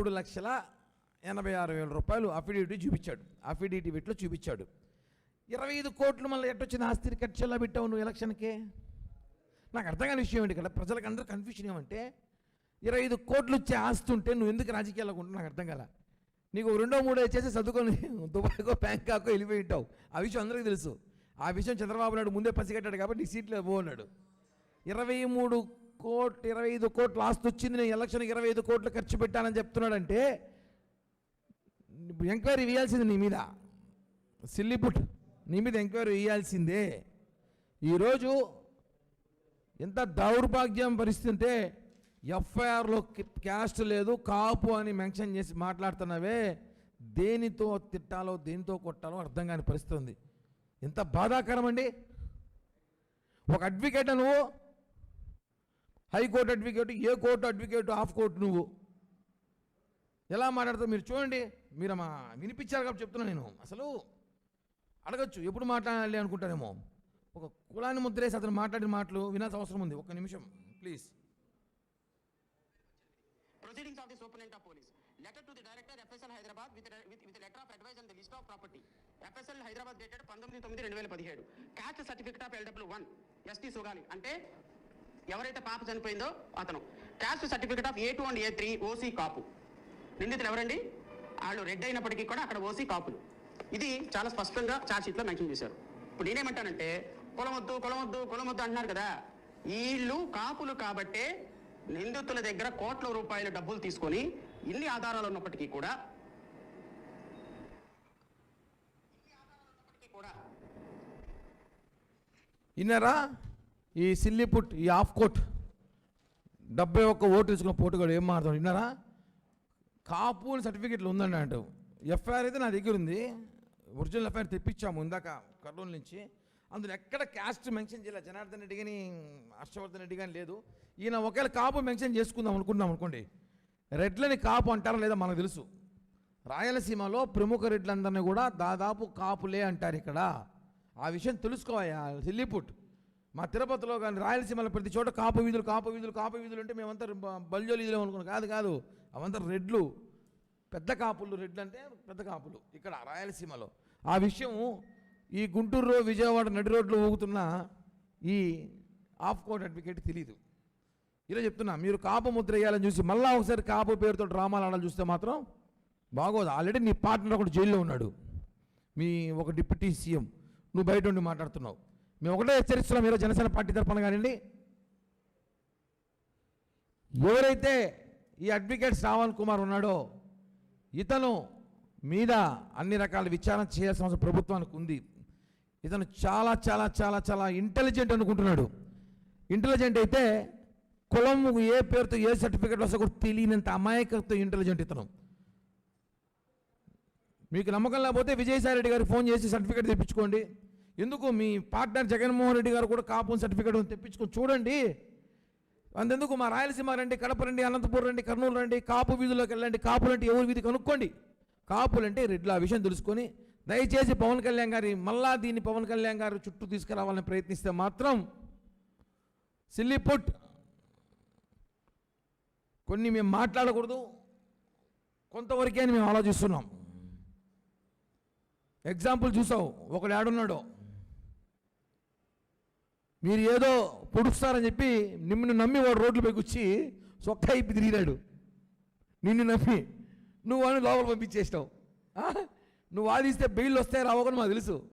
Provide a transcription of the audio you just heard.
23,86,000 రూపాయలు అఫిడవిట్లో చూపించాడు. 25 కోట్లు మళ్ళీ ఎట్టొచ్చింది ఆస్తిని ఖర్చులా పెట్టావు నువ్వు ఎలక్షన్కి? నాకు అర్థం కాని విషయం ఏంటి, ఇక్కడ ప్రజలకు అందరూ కన్ఫ్యూషన్ ఏమంటే 25 కోట్లు వచ్చే ఆస్తి ఉంటే నువ్వు ఎందుకు రాజకీయాల్లో ఉంటున్నావు? నాకు అర్థం కాల. నీకు 2-3 వచ్చేసి చదువుకొని దుబాయ్కో బ్యాంకాకో వెళ్ళిపోయి ఉంటావు. ఆ విషయం అందరికీ తెలుసు. ఆ విషయం చంద్రబాబు నాయుడు ముందే పసిగట్టాడు కాబట్టి నీ సీట్లో పోన్నాడు. 25 కోట్ల ఆస్తి వచ్చింది, నేను ఎలక్షన్కి 25 కోట్లు ఖర్చు పెట్టానని చెప్తున్నాడంటే ఎంక్వైరీ వేయాల్సింది నీ మీద. సిల్లిపుట్ నీ మీద ఎంక్వైరీ వేయాల్సిందే. ఈరోజు ఎంత దౌర్భాగ్యం పరిస్థితి అంటే ఎఫ్ఐఆర్లో క్యాస్ట్ లేదు, కాపు అని మెన్షన్ చేసి మాట్లాడుతున్నావే. దేనితో తిట్టాలో దేనితో కొట్టాలో అర్థం కాని పరిస్థితి ఉంది. ఎంత బాధాకరం అండి. ఒక అడ్వకేట్ నువ్వు, high court advocate, A court advocate, of court, నువ్వు ఎలా మాట్లాడతావు మీరు చూడండి. మీరు వినిపించారు కాబట్టి చెప్తున్నా. నేను అసలు అడగచ్చు ఎప్పుడు మాట్లాడాలి అనుకుంటారేమో. ఒక కులాన్ని ముద్రేసి అతను మాట్లాడిన మాటలు వినాల్సిన అవసరం ఉంది. ఒక్క నిమిషం please. Proceedings of the Superintendent of Police. Letter to the Director, FSL Hyderabad, with letter of advice on the list of property. FSL Hyderabad dated 19/9/2017. Caste certificate of LW1 ST Sugali. అంటే ఎవరైతే పాప చనిపోయిందో అతను. caste certificate of A2 and A3 OC కాపు. నిందితులు ఎవరండి? వాళ్ళు red అయినప్పటికీ కూడా అక్కడ ఓసీ కాపులు. ఇది చాలా స్పష్టంగా ఛార్జ్ షీట్లో మెన్షన్ చేశారు. ఇప్పుడు నేనేమంటానంటే కులమొద్దు కులమొద్దు కులమొద్దు అంటున్నారు కదా, వీళ్ళు కాపులు కాబట్టే నిందితుల దగ్గర కోట్ల రూపాయల డబ్బులు తీసుకొని ఇన్ని ఆధారాలు ఉన్నప్పటికీ కూడా ఇన్నారా ఈ సిల్లిపుట్, ఈ ఆఫ్ కోర్ట్ 71 ఓటు తీసుకున్న పోటుగాడు ఏం మాట్లాడు విన్నారా? కాపు సర్టిఫికెట్లు ఉందండి అంటూ. ఎఫ్ఐఆర్ అయితే నా దగ్గర ఉంది, ఒరిజినల్ ఎఫ్ఐఆర్ తెప్పించాము ఇందాక కర్నూలు నుంచి. అందులో ఎక్కడ క్యాస్ట్ మెన్షన్ చేయలేదు. జనార్దన్ రెడ్డి కానీ హర్షవర్ధన్ రెడ్డి కానీ లేదు. ఈయన ఒకవేళ కాపు మెన్షన్ చేసుకుందాం అనుకున్నాం అనుకోండి, రెడ్లని కాపు అంటారా లేదా మనకు తెలుసు. రాయలసీమలో ప్రముఖ రెడ్లందరినీ కూడా దాదాపు కాపులే అంటారు ఇక్కడ. ఆ విషయం తెలుసుకోవా సిల్లిపుట్. మా తిరుపతిలో కానీ రాయలసీమలో ప్రతి చోట కాపు వీధులు అంటే మేమంతా బల్జోలు వీధులు అనుకున్నాం. కాదు అవంతా రెడ్లు, పెద్ద కాపులు. రెడ్లు అంటే పెద్ద కాపులు ఇక్కడ రాయలసీమలో. ఆ విషయం ఈ గుంటూరు విజయవాడ నడి రోడ్లో ఊగుతున్న ఈ ఆఫ్ కోర్ట్ అడ్వకేట్ తెలియదు. ఇలా చెప్తున్నా, మీరు కాపు ముద్ర వేయాలని చూసి మళ్ళీ ఒకసారి కాపు పేరుతో డ్రామాలు ఆడాలని చూస్తే మాత్రం బాగోదు. ఆల్రెడీ నీ పార్ట్నర్ ఒకటి జైల్లో ఉన్నాడు, మీ ఒక డిప్యూటీ సీఎం. నువ్వు బయట ఉండి మాట్లాడుతున్నావు. మేము ఒకటే హెచ్చరిస్తున్నాం మీరు జనసేన పార్టీ తరఫున కానివ్వండి. ఎవరైతే ఈ అడ్వకేట్ శ్రావణ్ కుమార్ ఉన్నాడో ఇతను మీద అన్ని రకాల విచారణ చేయాల్సిన అవసరం ప్రభుత్వానికి ఉంది. ఇతను చాలా చాలా చాలా చాలా ఇంటెలిజెంట్ అనుకుంటున్నాడు. ఇంటెలిజెంట్ అయితే కులం ఏ పేరుతో ఏ సర్టిఫికేట్ వస్తే కూడా తెలియనంత అమాయకత్వం ఇంటెలిజెంట్ ఇతను. మీకు నమ్మకం లేకపోతే విజయసాయి రెడ్డి గారికి ఫోన్ చేసి సర్టిఫికేట్ తెప్పించుకోండి. ఎందుకు మీ పార్ట్నర్ జగన్మోహన్ రెడ్డి గారు కూడా కాపు సర్టిఫికేట్ తెప్పించుకొని చూడండి. అంతెందుకు మా రాయలసీమ రండి, కడప రండి, అనంతపురం రండి, కర్నూలు రండి, కాపు వీధుల్లోకి వెళ్ళండి. కాపులంటే ఎవరి వీధి కనుక్కోండి. కాపులంటే రెడ్లు. ఆ విషయం తెలుసుకొని దయచేసి పవన్ కళ్యాణ్ గారి మళ్ళా దీన్ని పవన్ కళ్యాణ్ గారు చుట్టూ తీసుకురావాలని ప్రయత్నిస్తే మాత్రం సిల్లిపుట్ కొన్ని మేము మాట్లాడకూడదు, కొంతవరకే అని మేము ఆలోచిస్తున్నాం. ఎగ్జాంపుల్ చూసావు, ఒకడు ఏడున్నాడో మీరు ఏదో పొడుస్తారని చెప్పి నిన్ను నమ్మి వాడు రోడ్లు పైకి వచ్చి సొక్క ఇప్పి తిరిగినాడు. నిన్ను నమ్మి నువ్వు అని లోపల పంపించేసినావు. నువ్వు వాదిస్తే బెయిల్ వస్తే రావని మాకు తెలుసు.